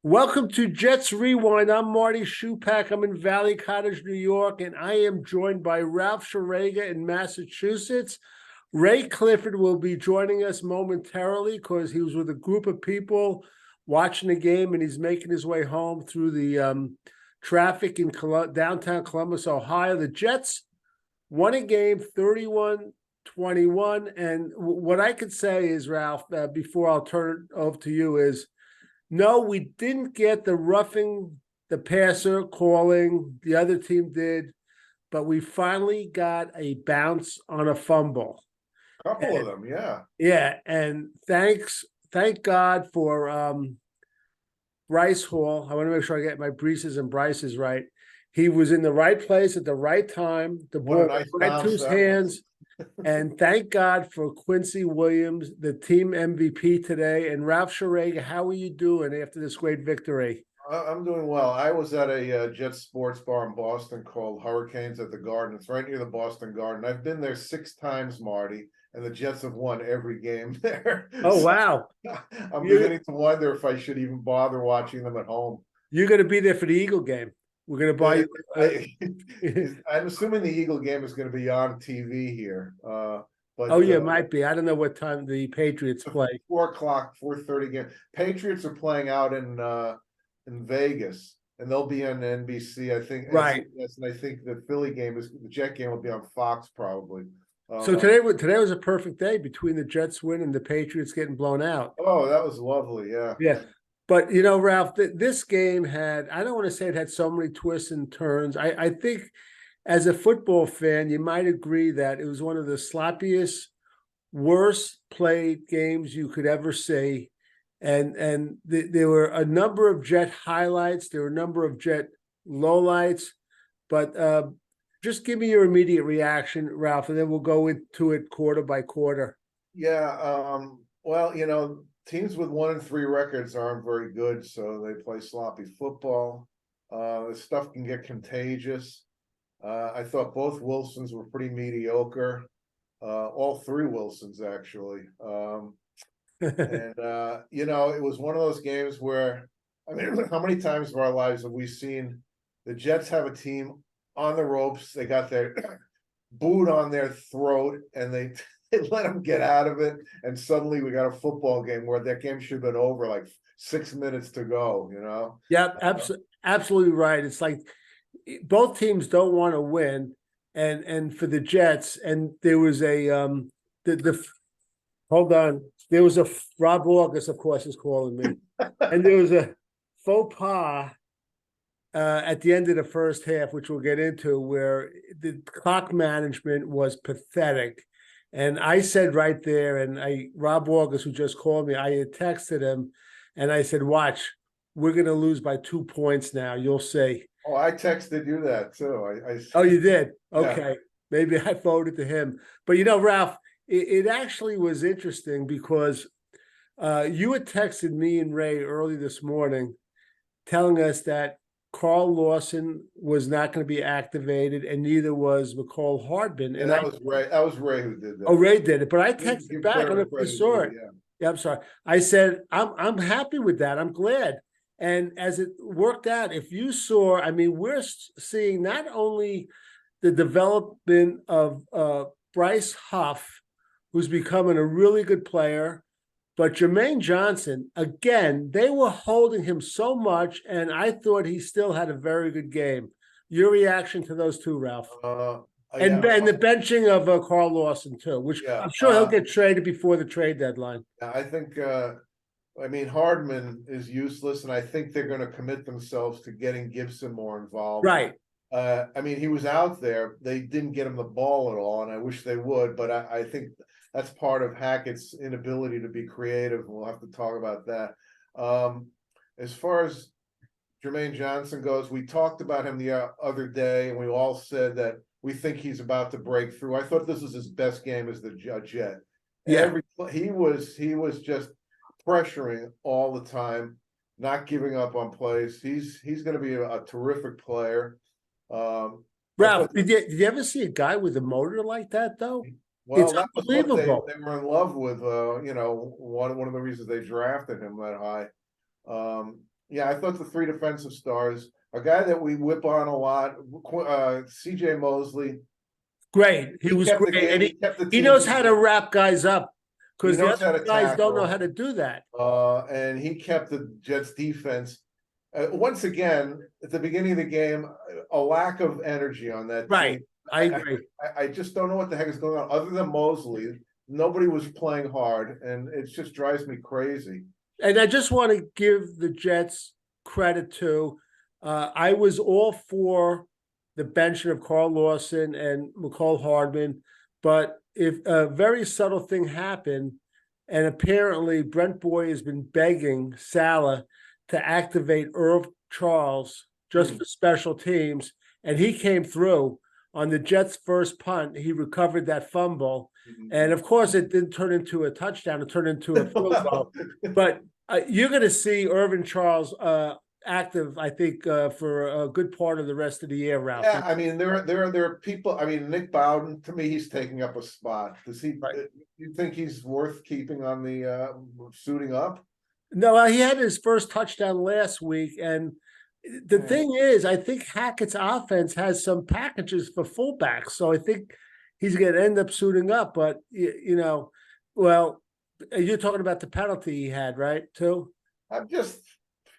Welcome to Jets Rewind. I'm Marty Schupak. I'm in Valley Cottage, New York, and I am joined by Ralph Schrager in Massachusetts. Ray Clifford will be joining us momentarily because he was with a group of people watching the game, and he's making his way home through the traffic in downtown Columbus, Ohio. The Jets won a game 31-21. And what I could say is, Ralph, before I'll turn it over to you, is no, we didn't get the roughing the passer calling. The other team did, but we finally got a bounce on a fumble. Couple of them, yeah. Yeah, and thank God for Bryce Hall. I want to make sure I get my Breeses and Bryces right. He was in the right place at the right time. The What a ball nice went right to bounce his that hands. was. And thank God for Quincy Williams, the team MVP today. And Ralph Schrager, how are you doing after this great victory? I'm doing well. I was at a Jets sports bar in Boston called Hurricanes at the Garden. It's right near the Boston Garden. I've been there 6 times, Marty, and the Jets have won every game there. Oh, So wow. I'm You, beginning to wonder if I should even bother watching them at home. you're going to be there for the Eagle game. We're going to buy you. I, I'm assuming the Eagle game is going to be on TV here. Oh, But yeah, it might be. I don't know what time the Patriots play. 4 o'clock, 4:30 game. Patriots are playing out in Vegas, and they'll be on NBC, I think. Right. Yes, and I think the Philly game is the Jet game will be on Fox probably. So Uh, today was a perfect day between the Jets win and the Patriots getting blown out. oh, that was lovely. Yeah. Yeah. But, Ralph, this game had, I don't want to say it had so many twists and turns. I think as a football fan, you might agree that it was one of the sloppiest, worst played games you could ever see. And there were a number of Jet highlights. There were a number of Jet lowlights. But just give me your immediate reaction, Ralph, and then we'll go into it quarter by quarter. Yeah. Well, teams with 1-3 records aren't very good, so they play sloppy football. This stuff can get contagious. I thought both Wilsons were pretty mediocre. All three Wilsons, actually. And it was one of those games where, I mean, how many times of our lives have we seen the Jets have a team on the ropes? They got their boot on their throat, and they let them get out of it. And suddenly we got a football game where that game should have been over like 6 minutes to go. Yeah, absolutely right. It's like both teams don't want to win, and for the Jets, and there was a the hold on, there was a Rob August, of course, is calling me, and there was a faux pas at the end of the first half, which we'll get into, where the clock management was pathetic. And I said right there, and Rob August, who just called me, I had texted him, and I said, "Watch, we're going to lose by 2 points now. You'll see." Oh, I texted you that too. Oh, you did? Yeah. Okay. Maybe I forwarded to him. But Ralph, it actually was interesting because you had texted me and Ray early this morning telling us that Carl Lawson was not going to be activated, and neither was McCall Hardman. And And that was Ray. That was Ray who did that. oh, Ray did it, but I Give texted back. I don't know if you credit saw it. yeah. Yeah, I'm sorry. I said I'm happy with that. I'm glad. And as it worked out, if you saw, I mean, we're seeing not only the development of Bryce Huff, who's becoming a really good player, but Jermaine Johnson, again, they were holding him so much, and I thought he still had a very good game. Your reaction to those two, Ralph? And Yeah, the benching of Carl Lawson too, which yeah. I'm sure he'll get traded before the trade deadline. I think. I mean, Hardman is useless, and I think they're going to commit themselves to getting Gibson more involved. Right. I mean, he was out there. They didn't get him the ball at all, and I wish they would. But I think that's part of Hackett's inability to be creative. We'll have to talk about that. As far as Jermaine Johnson goes, we talked about him the other day, and we all said that we think he's about to break through. I thought this was his best game as the Jet. Yeah. He was just pressuring all the time, not giving up on plays. He's going to be a terrific player. Ralph, did you ever see a guy with a motor like that though? Well, It's that was what unbelievable. they were in love with. One of the reasons they drafted him that high. Yeah, I thought the three defensive stars, a guy that we whip on a lot, CJ Mosley. Great. He He was kept the great. game. And He kept the he team. knows how to wrap guys up He because the knows other how to guys don't know tackle. how to do that. And he kept the Jets defense. Once again, at the beginning of the game, a lack of energy on that Right. team. I agree. I just don't know what the heck is going on. Other than Mosley, nobody was playing hard, and it just drives me crazy. And I just want to give the Jets credit too. I was all for the benching of Carl Lawson and McCall Hardman, but if a very subtle thing happened, and apparently Brent Boy has been begging Salah to activate Irv Charles just for special teams, and he came through on the Jets' first punt. He recovered that fumble, and of course, it didn't turn into a touchdown; it turned into a field goal. But you're going to see Irvin Charles active, I think, for a good part of the rest of the year, Ralph. Yeah, I mean, there are people. I mean, Nick Bowden, to me, he's taking up a spot. Does he? Right. You think he's worth keeping on the suiting up? No, he had his first touchdown last week, and the thing is, I think Hackett's offense has some packages for fullbacks, so I think he's going to end up suiting up. But well, you're talking about the penalty he had, right? Too. I'm just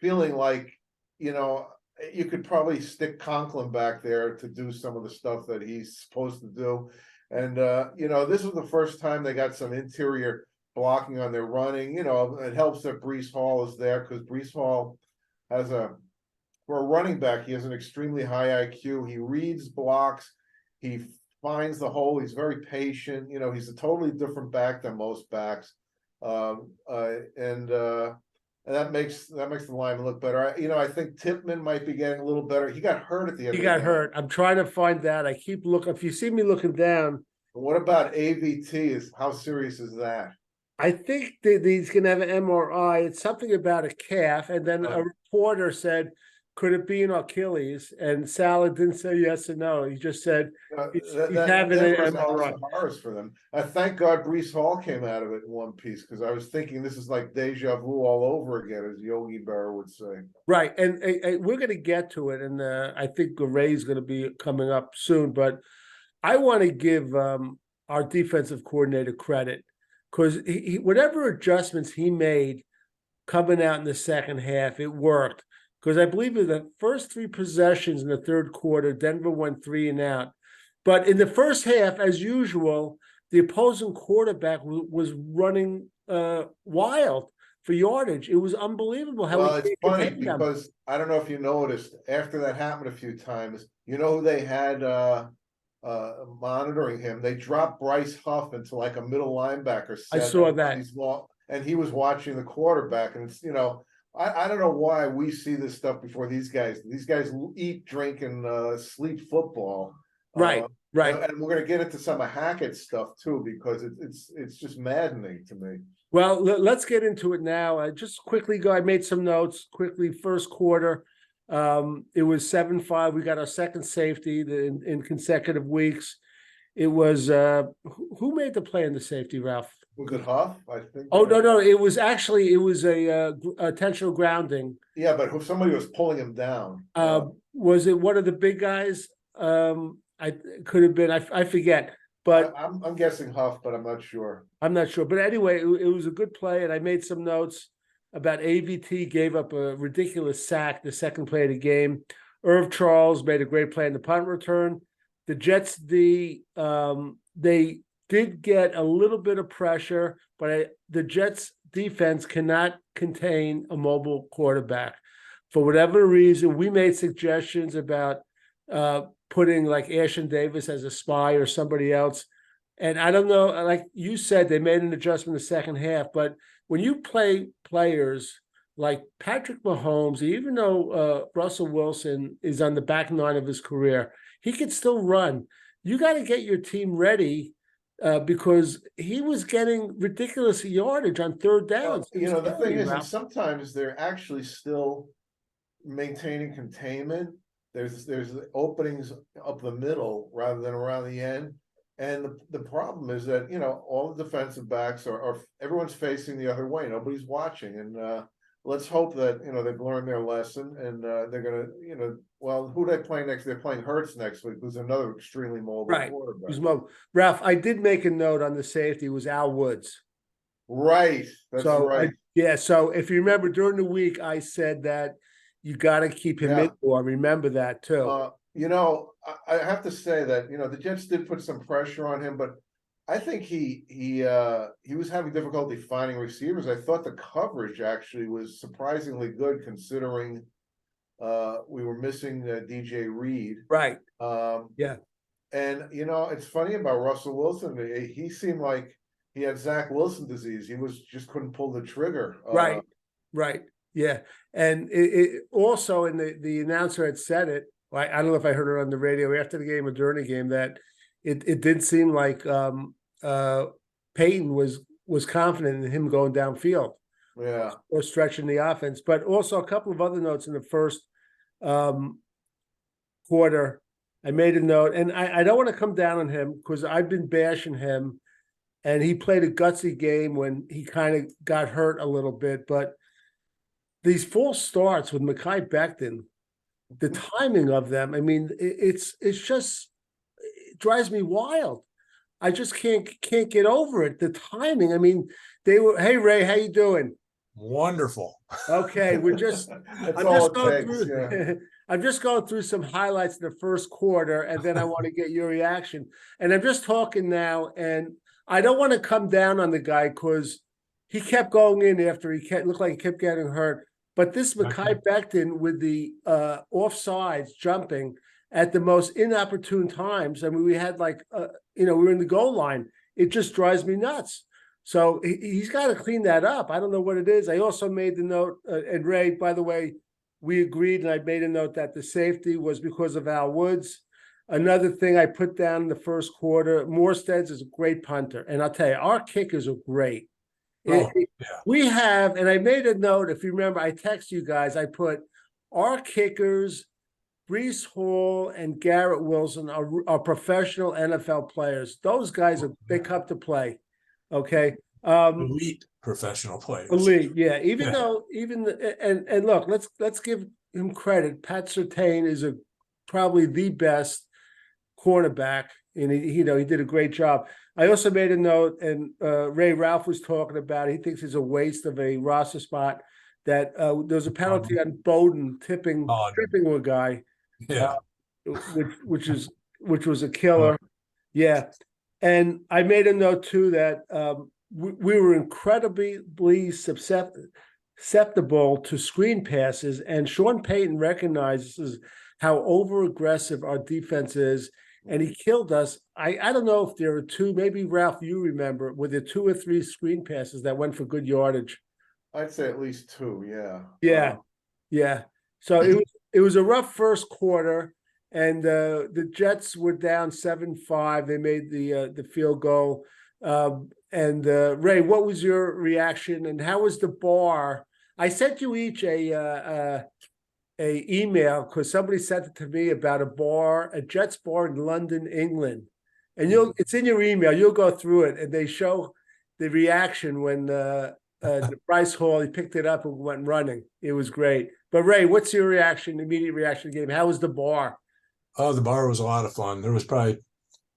feeling like, you could probably stick Conklin back there to do some of the stuff that he's supposed to do. And, this was the first time they got some interior blocking on their running. It helps that Breece Hall is there because Breece Hall has for a running back, he has an extremely high IQ. He reads blocks. He finds the hole. He's very patient. He's a totally different back than most backs. And that makes the lineman look better. I think Tippmann might be getting a little better. He got hurt at the end. He got hurt. I'm trying to find that. I keep looking. If you see me looking down, what about AVT? How serious is that? I think that he's going to have an MRI. It's something about a calf, and then a reporter said, "Could it be an Achilles?" And Salah didn't say yes or no. He just said he's having an MRI. Horrors for them. Thank God Breece Hall came out of it in one piece because I was thinking this is like deja vu all over again, as Yogi Berra would say. Right, and we're going to get to it, and I think Garay's going to be coming up soon. But I want to give our defensive coordinator credit because whatever adjustments he made coming out in the second half, it worked. Because I believe in the first three possessions in the third quarter, Denver went 3 and out. But in the first half, as usual, the opposing quarterback was running wild for yardage. It was unbelievable how. Well, it's funny because I don't know if you noticed after that happened a few times. You know who they had monitoring him? They dropped Bryce Huff into like a middle linebacker set. I saw that, and he was watching the quarterback, and it's I don't know why we see this stuff before these guys. These guys eat, drink, and sleep football. Right. And we're going to get into some of Hackett's stuff too, because it's just maddening to me. Well, let's get into it now. I just quickly I made some notes quickly. First quarter, it was 7-5. We got our second safety in consecutive weeks. It was who made the play in the safety, Ralph? Was it Huff? I think. Oh no! It was a intentional grounding. Yeah, but somebody was pulling him down. Was it one of the big guys? I could have been. I forget. But I'm guessing Huff, but I'm not sure. I'm not sure. But anyway, it was a good play, and I made some notes about AVT gave up a ridiculous sack the second play of the game. Irv Charles made a great play in the punt return. The Jets, they did get a little bit of pressure, but the Jets defense cannot contain a mobile quarterback. For whatever reason, we made suggestions about putting like Ashton Davis as a spy or somebody else. And I don't know, like you said, they made an adjustment in the second half, but when you play players like Patrick Mahomes, even though Russell Wilson is on the back nine of his career, he could still run. You got to get your team ready because he was getting ridiculous yardage on third downs. Well, the thing is, and sometimes they're actually still maintaining containment. There's openings up the middle rather than around the end. And the problem is that, all the defensive backs are everyone's facing the other way. Nobody's watching. And let's hope that, they've learned their lesson and, they're gonna, well, who they play next? They're playing Hurts next week, who's another extremely mobile Right. quarterback. Ralph, I did make a note on the safety. It was Al Woods. Right, that's So right. so if you remember during the week, I said that you got to keep him in. I remember that too. I have to say that, the Jets did put some pressure on him, but I think he was having difficulty finding receivers. I thought the coverage actually was surprisingly good considering we were missing DJ Reed. Right. Yeah. And it's funny about Russell Wilson. He seemed like he had Zach Wilson disease. He just couldn't pull the trigger. Right. Right. Yeah. And it also, and the announcer had said it. I don't know if I heard it on the radio after the game or during the game, that it did seem like Peyton was confident in him going downfield. Yeah. Or stretching the offense. But also a couple of other notes in the first quarter. I made a note, and I don't want to come down on him because I've been bashing him, and he played a gutsy game when he kind of got hurt a little bit. But these false starts with Mekhi Becton, the timing of them, I mean, it's just, it drives me wild. I just can't get over it. The timing. I mean, they were, hey Ray, how you doing? Wonderful. Okay, we're just That's all it takes. Yeah. I'm just going through some highlights in the first quarter, and then I want to get your reaction. And I'm just talking now, and I don't want to come down on the guy because he kept going in after he looked like he kept getting hurt. But this Mekhi Becton with the offsides jumping at the most inopportune times. I mean, we had we were in the goal line. It just drives me nuts. So he's got to clean that up. I don't know what it is. I also made the note, and Ray, by the way, we agreed, and I made a note that the safety was because of Al Woods. Another thing I put down in the first quarter, Morstead is a great punter. And I'll tell you, our kickers are great. We have, and I made a note, if you remember, I text you guys, I put our kickers, Breece Hall and Garrett Wilson are professional NFL players. Those guys they come to play. Okay. Elite professional players. Elite, yeah. Even and look, let's give him credit. Pat Surtain is probably the best cornerback, and he did a great job. I also made a note, and Ray Ralph was talking about. He thinks it's a waste of a roster spot. That there was a penalty on Bowden tripping a guy. Yeah, which was a killer. Yeah. And I made a note too that we were incredibly susceptible to screen passes, and Sean Payton recognizes how over aggressive our defense is, and he killed us. I don't know if there are two, maybe Ralph, you remember, were there 2 or 3 screen passes that went for good yardage? I'd say at least 2, yeah. Yeah. So it was a rough first quarter, and the Jets were down 7-5. They made the field goal. And Ray, what was your reaction, and how was the bar? I sent you each a email because somebody sent it to me about a Jets bar in London, England, and it's in your email. You'll go through it, and they show the reaction when Bryce Hall, he picked it up and went running. It was great. But Ray, what's your immediate reaction to the game? How was the bar? Oh, the bar was a lot of fun. There was probably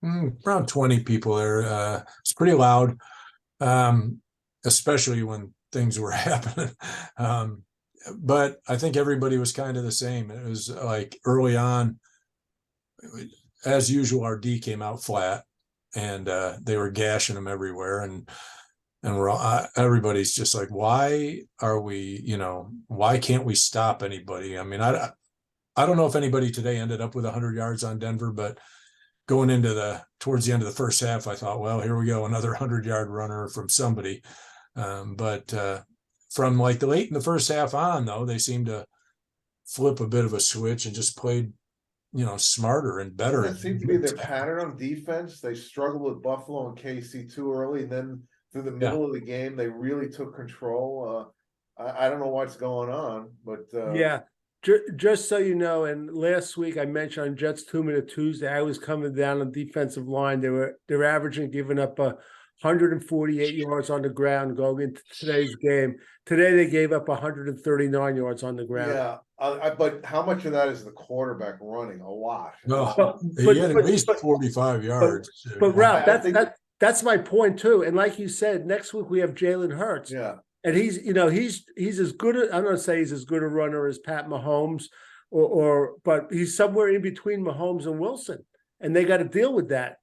around 20 people there. It's pretty loud, especially when things were happening. But I think everybody was kind of the same. It was like early on, as usual, our D came out flat, and they were gashing them everywhere. And we're all, everybody's just like, why are we, why can't we stop anybody? I mean, I don't know if anybody today ended up with 100 yards on Denver, but going into towards the end of the first half, I thought, well, here we go, another 100-yard runner from somebody. But from like the late in the first half on, though, they seemed to flip a bit of a switch and just played, smarter and better. That seemed to be their pattern on defense. They struggled with Buffalo and KC too early, and then through the middle of the game, they really took control. I don't know what's going on, but just so you know, and last week I mentioned on Jets 2-Minute Tuesday, I was coming down on defensive line. They're averaging giving up 148 yards on the ground going into today's game. Today they gave up 139 yards on the ground. Yeah, but how much of that is the quarterback running? A lot. Well, he had at least 45 yards. But Ralph, I think- that's my point too. And like you said, next week we have Jalen Hurts. Yeah. And he's as good as, I'm not say he's as good a runner as Pat Mahomes but he's somewhere in between Mahomes and Wilson. And they got to deal with that.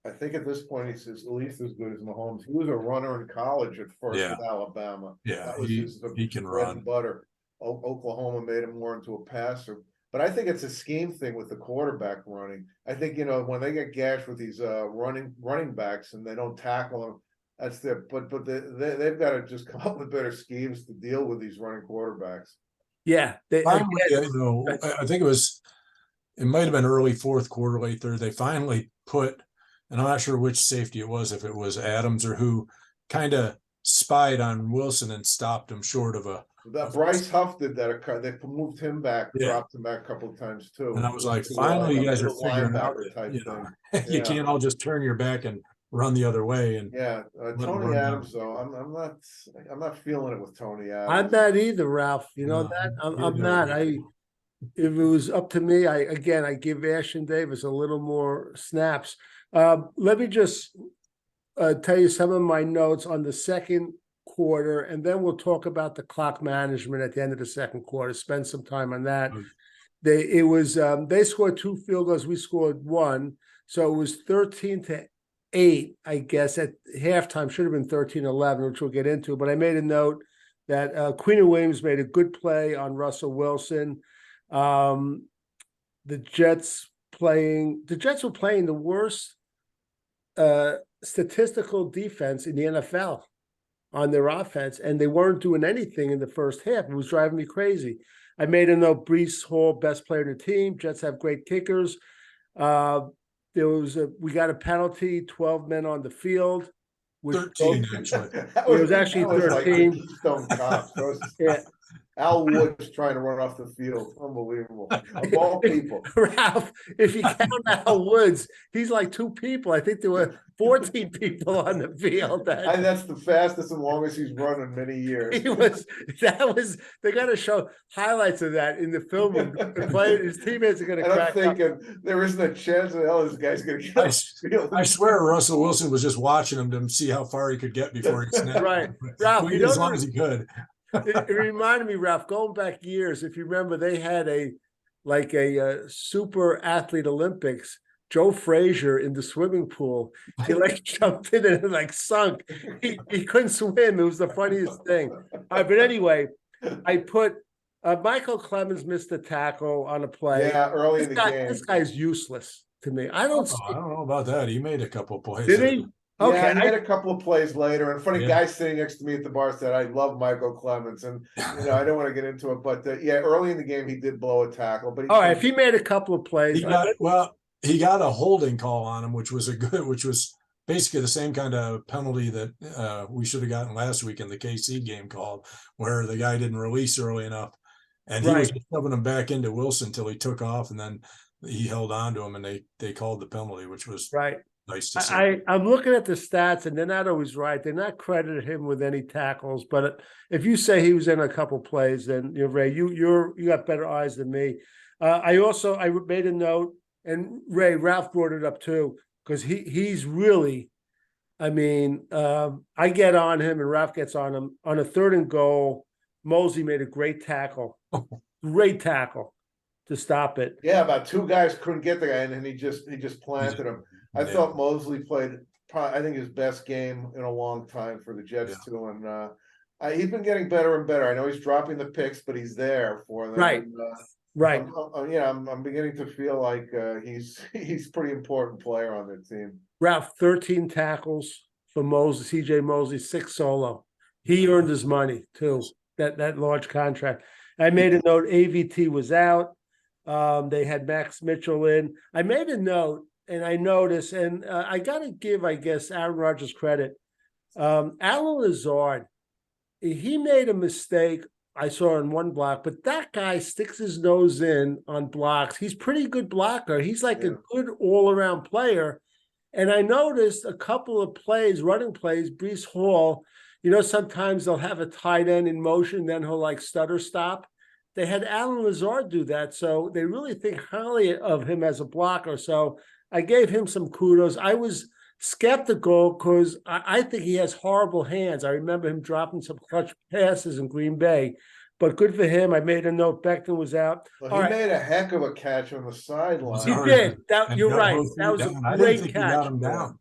I think at this point he's at least as good as Mahomes. He was a runner in college at first with Alabama. Yeah, that was he can bread run. and butter. Oklahoma made him more into a passer. But I think it's a scheme thing with the quarterback running. I think, when they get gashed with these running backs and they don't tackle them, that's their. But they've got to just come up with better schemes to deal with these running quarterbacks. Yeah, Finally, I think it might have been early fourth quarter, late third. They finally put, and I'm not sure which safety it was, if it was Adams or who, kind of spied on Wilson and stopped him short of a. That Bryce Huff did that. They moved him back, dropped him back a couple of times too. And I was like, finally, you guys are figuring out that, you can't all just turn your back and run the other way. And Tony Adams, though, I'm not feeling it with Tony Adams. I'm not either, Ralph. You know that I'm not. If it was up to me, I give Ashton Davis a little more snaps. Let me just tell you some of my notes on the second quarter, and then we'll talk about the clock management at the end of the second quarter. Spend some time on that. They scored 2 field goals, we scored 1, so it was 13-8, I guess, at halftime. Should have been 13-11, which we'll get into. But I made a note that Queen Williams made a good play on Russell Wilson. The Jets were playing the worst statistical defense in the NFL on their offense, and they weren't doing anything in the first half. It was driving me crazy. I made a note, Breece Hall, best player in the team. Jets have great kickers. We got a penalty, 12 men on the field. 13, actually. It was actually 13. Yeah. Al Woods trying to run off the field. Unbelievable. Of all people. Ralph, if you count Al Woods, he's like 2 people. I think there were 14 people on the field. And that's the fastest and longest he's run in many years. They got to show highlights of that in the film. His teammates are going to crack up. There isn't a chance in hell this guy's going to get off the field. I swear Russell Wilson was just watching him to see how far he could get before he snapped. Right. Ralph, as long as he could. It reminded me, Ralph, going back years, if you remember, they had a super athlete Olympics, Joe Frazier in the swimming pool. He jumped in and sunk. He couldn't swim. It was the funniest thing. But anyway, I put Michael Clemens missed a tackle on a play. Yeah, early in the game. This guy's useless to me. I don't know about that. He made a couple of plays. Did he? Okay, yeah, he made a couple of plays later, and funny guy sitting next to me at the bar said, "I love Michael Clemens," and I don't want to get into it, but early in the game he did blow a tackle. But if he made a couple of plays, he got a holding call on him, which was basically the same kind of penalty that we should have gotten last week in the KC game called, where the guy didn't release early enough, and he was shoving him back into Wilson until he took off, and then he held on to him, and they called the penalty, which was nice to see. I'm looking at the stats, and they're not always right. They're not credited him with any tackles, but if you say he was in a couple plays, then Ray, you got better eyes than me. I made a note, and Ralph brought it up too, because he's really, I get on him, and Ralph gets on him on a 3rd and goal. Mosley made a great tackle, to stop it. Yeah, about 2 guys couldn't get the guy, and he just planted him. I thought Mosley played probably, I think, his best game in a long time for the Jets too, and he's been getting better and better. I know he's dropping the picks, but he's there for them. Right. I'm beginning to feel like he's a pretty important player on their team. Ralph, 13 tackles for Mosley, CJ Mosley, 6 solo. He earned his money too. That large contract. I made a note. AVT was out. They had Max Mitchell in. I made a note. And I noticed, and I got to give, I guess, Aaron Rodgers credit. Alan Lazard, he made a mistake I saw in one block, but that guy sticks his nose in on blocks. He's pretty good blocker. He's like a good all-around player. And I noticed a couple of plays, running plays, Brees Hall, sometimes they'll have a tight end in motion, then he'll like stutter stop. They had Alan Lazard do that. So they really think highly of him as a blocker. So I gave him some kudos. I was skeptical because I think he has horrible hands. I remember him dropping some clutch passes in Green Bay, but good for him. I made a note. Becton was out. Well, All he right. made a heck of a catch on the He sideline. did. That And you're got right. both That feet was a down. I didn't great think he got catch. him down.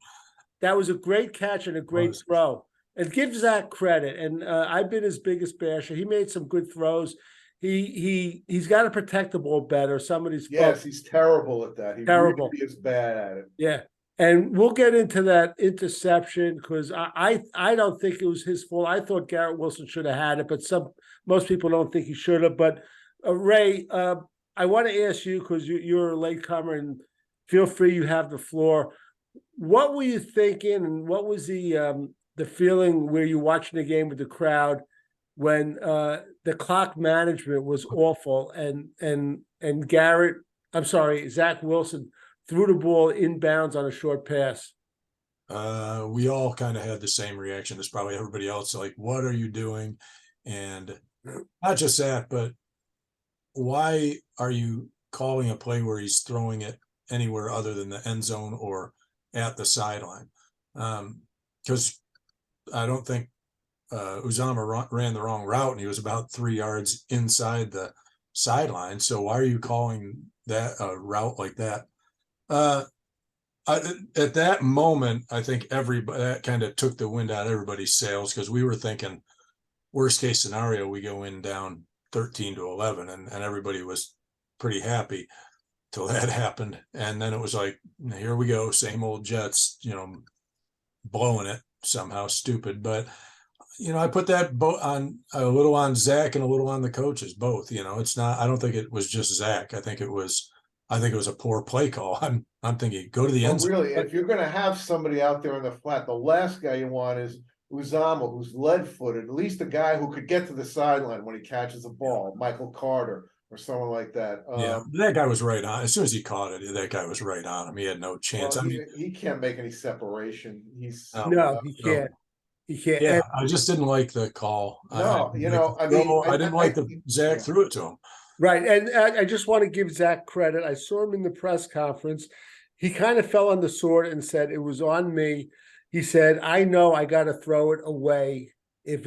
That was a great catch and a great Was. throw. And give Zach credit. And I've been his biggest basher. He made some good throws. He's got to protect the ball better. Some of these Yes, folks, he's terrible at that. He Terrible. really is bad at it. yeah. And we'll get into that interception because I don't think it was his fault. I thought Garrett Wilson should have had it, but most people don't think he should have. But Ray, I want to ask you because you're a latecomer and feel free, you have the floor. What were you thinking, and what was the feeling where you're watching the game with the crowd when the clock management was awful and Zach Wilson threw the ball inbounds on a short pass? We all kind of had the same reaction as probably everybody else. Like, what are you doing? And not just that, but why are you calling a play where he's throwing it anywhere other than the end zone or at the sideline? Because I don't think Uzama ran the wrong route, and he was about 3 yards inside the sideline. So why are you calling that a route like that? At that moment, I think everybody that kind of took the wind out of everybody's sails because we were thinking worst case scenario, we go in down 13-11, and everybody was pretty happy till that happened. And then it was like, here we go, same old Jets, blowing it somehow, stupid. But I put that on a little on Zach and a little on the coaches, both. It's not. I don't think it was just Zach. I think it was a poor play call. I'm thinking go to the end zone. Really, if you're going to have somebody out there in the flat, the last guy you want is Uzama, who's lead-footed. At least a guy who could get to the sideline when he catches a ball, Michael Carter or someone like that. Yeah, that guy was right on. As soon as he caught it, that guy was right on him. He had no chance. Well, he can't make any separation. He's No, he can't. He can't. Yeah, I just didn't like the call. No, I didn't like the Zach threw it to him. Right. And I just want to give Zach credit. I saw him in the press conference. He kind of fell on the sword and said, it was on me. He said, I know I got to throw it away if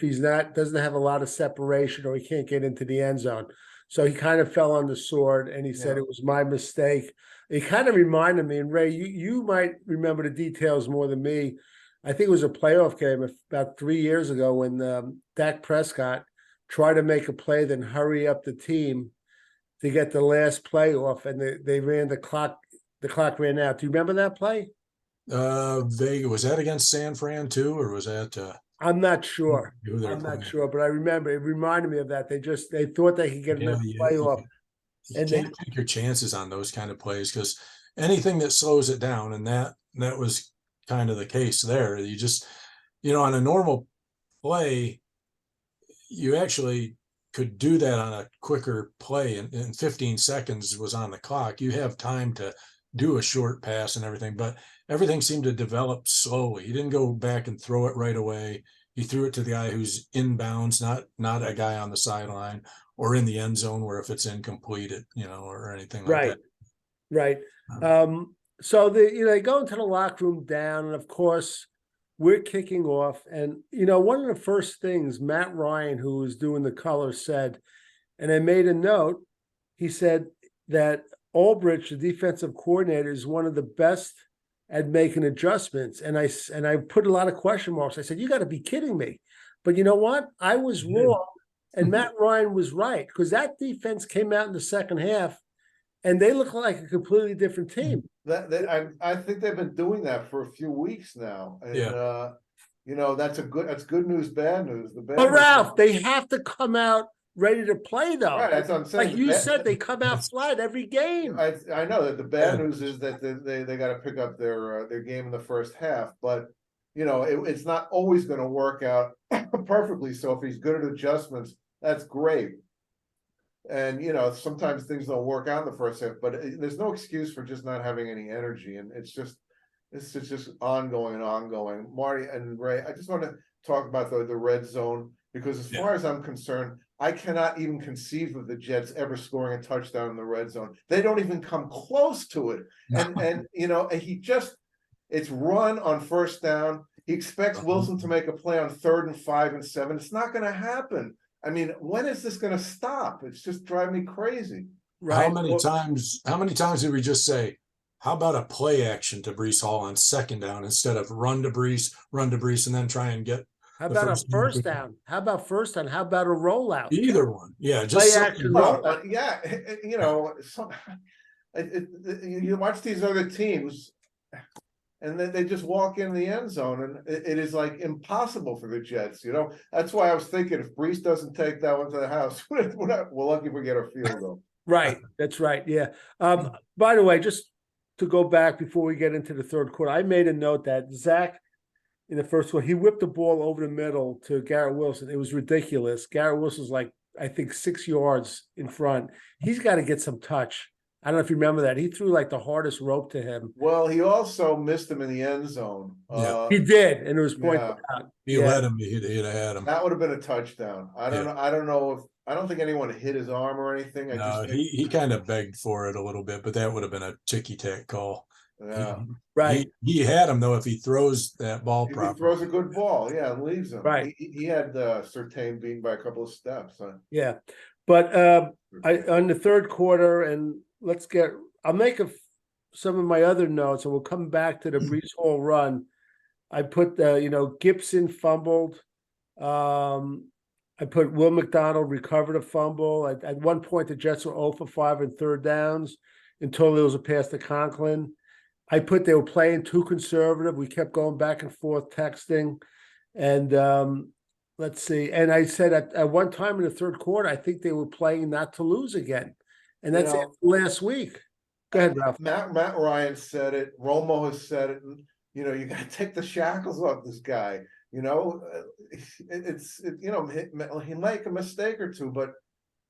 he's doesn't have a lot of separation or he can't get into the end zone. So he kind of fell on the sword and he said, it was my mistake. It kind of reminded me, and Ray, you might remember the details more than me. I think it was a playoff game about 3 years ago when Dak Prescott tried to make a play, then hurry up the team to get the last play off, and they ran the clock. The clock ran out. Do you remember that play? Was that against San Fran too, or was that? I'm not sure. I'm not sure, but I remember it reminded me of that. They thought they could get another play off. You can't take your chances on those kind of plays because anything that slows it down, and that was kind of the case there. You just, on a normal play, you actually could do that on a quicker play, and 15 seconds was on the clock. You have time to do a short pass and everything, but everything seemed to develop slowly. He didn't go back and throw it right away. He threw it to the guy who's inbounds, not a guy on the sideline or in the end zone where if it's incomplete, or anything like that. Right. So they go into the locker room down, and of course we're kicking off. And one of the first things Matt Ryan, who was doing the color, said, and I made a note. He said that Ulbrich, the defensive coordinator, is one of the best at making adjustments. And I put a lot of question marks. I said, you got to be kidding me. But you know what? I was wrong. And Matt Ryan was right, because that defense came out in the second half and they look like a completely different team. I think they've been doing that for a few weeks now. And that's good news, bad news. But Ralph, they have to come out ready to play, though. Right, that's what I'm saying. Like you said, they come out flat every game. I know that the bad news is that they got to pick up their game in the first half, but it's not always going to work out perfectly. So if he's good at adjustments, that's great. And sometimes things don't work out in the first half, but there's no excuse for just not having any energy. And it's just This is just ongoing and ongoing. Marty and Ray, I just want to talk about the red zone, because as far as I'm concerned, I cannot even conceive of the Jets ever scoring a touchdown in the red zone. They don't even come close to it. And you know, it's run on first down. He expects Wilson to make a play on 3rd and 5 and 7. It's not going to happen. I mean, when is this going to stop? It's just driving me crazy. Right. How many times did we just say, how about a play action to Breece Hall on 2nd down instead of run to Breece, and then try and get How about a first down? How about first down? How about a rollout? either one? Yeah, Play just action something. rollout. Yeah, you know, you watch these other teams, and then they just walk in the end zone, and it is like impossible for the Jets. You know, that's why I was thinking if Breece doesn't take that one to the house, we're lucky if we get a field goal. Right. That's right. Yeah. By the way, just to go back before we get into the third quarter, I made a note that Zach, in the first one, he whipped the ball over the middle to Garrett Wilson. It was ridiculous. Garrett Wilson's like, I think 6 yards in front. He's got to get some touch. I don't know if you remember that. He threw like the hardest rope to him. Well, he also missed him in the end zone. Yeah. He did, and it was pointed out. He let him, he'd have had him. That would have been a touchdown. I don't know. I don't think anyone hit his arm or anything. No, he kind of begged for it a little bit, but that would have been a ticky-tack call. Yeah. Right. He had him though if he throws that ball If properly. he throws a good ball, yeah, and leaves him. Right. He had Surtain beaten by a couple of steps. Yeah. But on the third quarter, and I'll make some of my other notes, and we'll come back to the Breece Hall run. I put Gibson fumbled. I put Will McDonald recovered a fumble. At one point, the Jets were 0 for 5 in 3rd downs until there was a pass to Conklin. I put they were playing too conservative. We kept going back and forth texting. And let's see. And I said at one time in the third quarter, I think they were playing not to lose again. And that's it last week. Go ahead, Ralph. Matt Ryan said it. Romo has said it. And, you know, you got to take the shackles off this guy. You know, he'll make a mistake or two, but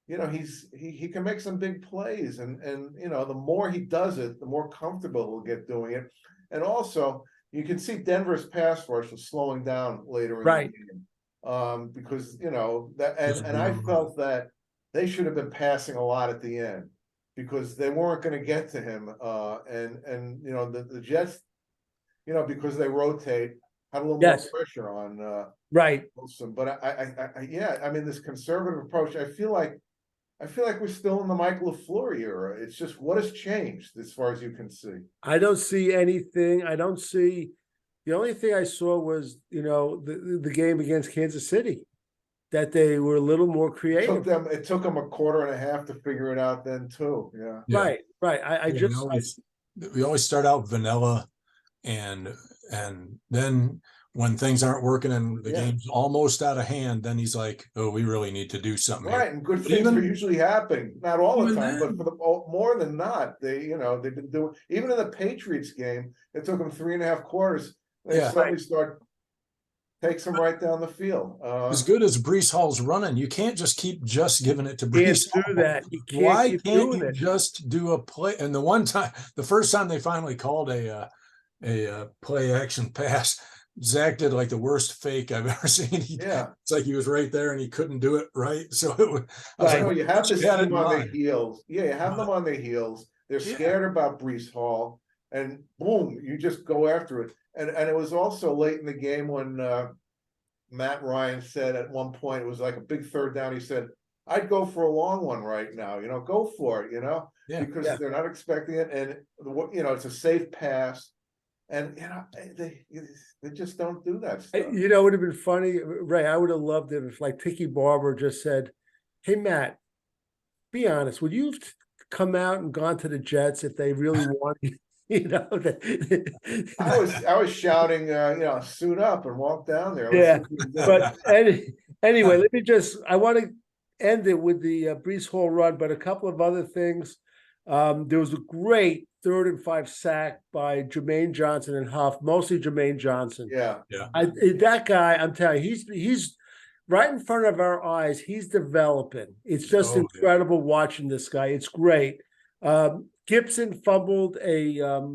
you know, he can make some big plays, and you know, the more he does it, the more comfortable he'll get doing it. And also, you can see Denver's pass rush was slowing down later in the game, because you know that, and I felt that they should have been passing a lot at the end because they weren't going to get to him, and you know the Jets, you know, because they rotate, had a little more pressure on Wilson. But I mean, this conservative approach, I feel like we're still in the Michael LaFleur era. It's just what has changed as far as you can see. I don't see anything. The only thing I saw was, you know, the game against Kansas City, that they were a little more creative. It took them a quarter and a half to figure it out then too. Yeah. Right. We always start out vanilla, and then when things aren't working and the game's almost out of hand, then he's like, "Oh, we really need to do something." Right, here. and good things are usually happening. Not all the time, then, but for more than not, they've been doing. Even in the Patriots game, it took them 3.5 quarters. They suddenly takes them right down the field. As good as Breece Hall's running, you can't just keep giving it to Breece Hall. Do that. Why can't you just do a play? And the first time they finally called a play action pass, Zach did like the worst fake I've ever seen. It's like he was right there and he couldn't do it right. So you have this team on their heels. Yeah, you have them on their heels. They're scared about Breece Hall, and boom, you just go after it. And it was also late in the game when Matt Ryan said at one point, it was like a big 3rd down. He said, "I'd go for a long one right now. You know, go for it. You know, because they're not expecting it, and you know it's a safe pass." And you know they just don't do that stuff. You know, it would have been funny, Ray. I would have loved it if like Tiki Barber just said, "Hey Matt, be honest. Would you have come out and gone to the Jets if they really wanted?" You know, I was shouting, suit up and walk down there. But anyway, I want to end it with the Breece Hall run, but a couple of other things. There was a great 3rd and 5 sack by Jermaine Johnson and Huff, mostly Jermaine Johnson. That guy, I'm telling you, he's right in front of our eyes. He's developing. It's just incredible watching this guy. It's great. Gibson fumbled a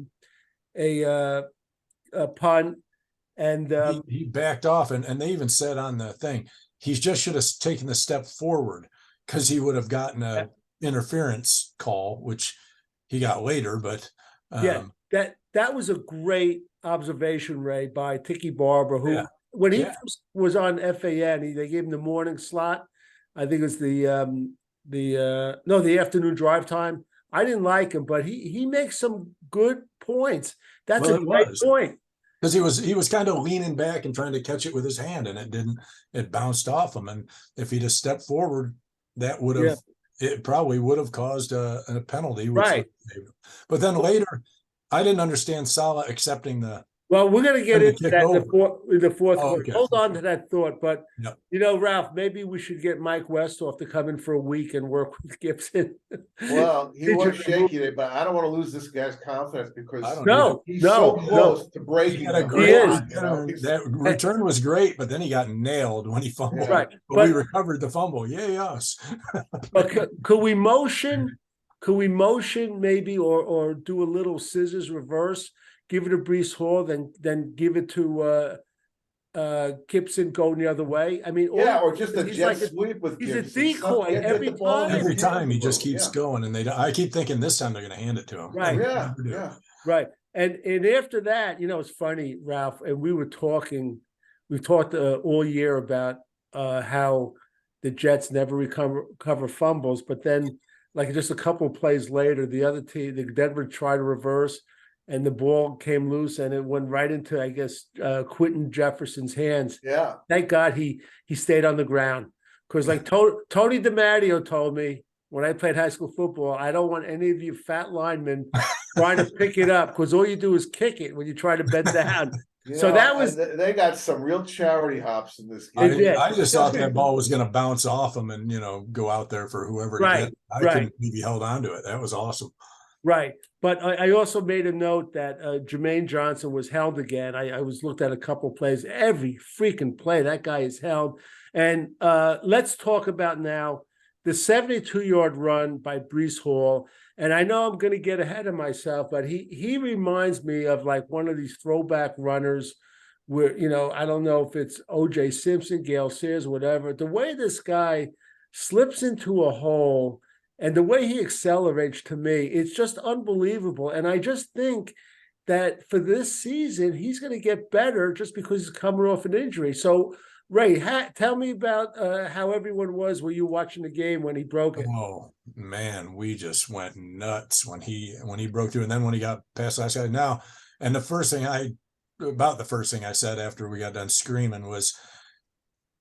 punt, and he backed off, and they even said on the thing, he just should have taken the step forward because he would have gotten a interference call, which he got later. But yeah, that was a great observation, Ray, by Tiki Barber, who when he first was on FAN, they gave him the morning slot. I think it was the afternoon drive time. I didn't like him, but he makes some good points. That's a great point. Because he was kind of leaning back and trying to catch it with his hand, and it bounced off him. And if he'd have stepped forward, that would have it probably would have caused a penalty. Right. But then later, I didn't understand Salah accepting the. Well, we're going to get into that in the fourth quarter. Okay. Hold on to that thought. But, Ralph, maybe we should get Mike Westhoff to come in for a week and work with Gibson. Well, he was shaking it, but I don't want to lose this guy's confidence because he's so close to breaking. That return was great, but then he got nailed when he fumbled. Right. But we recovered the fumble. Yay, us. But could we motion maybe or do a little scissors reverse? Give it to Breece Hall, then give it to Gibson going the other way. I mean, or just a jet sweep with Gibson. He's a decoy every time. Every time he just keeps going, and I keep thinking this time they're going to hand it to him. Right. Right. And after that, it's funny, Ralph, and we talked all year about how the Jets never recover fumbles, but then like just a couple of plays later, the other team, the Denver tried to reverse, and the ball came loose, and it went right into, I guess, Quentin Jefferson's hands. Yeah. Thank God he stayed on the ground. Because like Tony DiMatteo told me when I played high school football, I don't want any of you fat linemen trying to pick it up because all you do is kick it when you try to bend down. So that was they got some real charity hops in this game. I just thought that ball was going to bounce off him and go out there for whoever. I couldn't believe he held on to it. That was awesome. Right. But I also made a note that Jermaine Johnson was held again. I was looked at a couple plays. Every freaking play, that guy is held. And let's talk about now the 72-yard run by Breece Hall. And I know I'm going to get ahead of myself, but he reminds me of like one of these throwback runners where, I don't know if it's O.J. Simpson, Gale Sayers, whatever. The way this guy slips into a hole and the way he accelerates, to me, it's just unbelievable. And I just think that for this season, he's going to get better just because he's coming off an injury. So, Ray, tell me about how everyone was. Were you watching the game when he broke it? Oh, man, we just went nuts when he broke through. And then when he got past last guy now, and the first thing I said after we got done screaming was,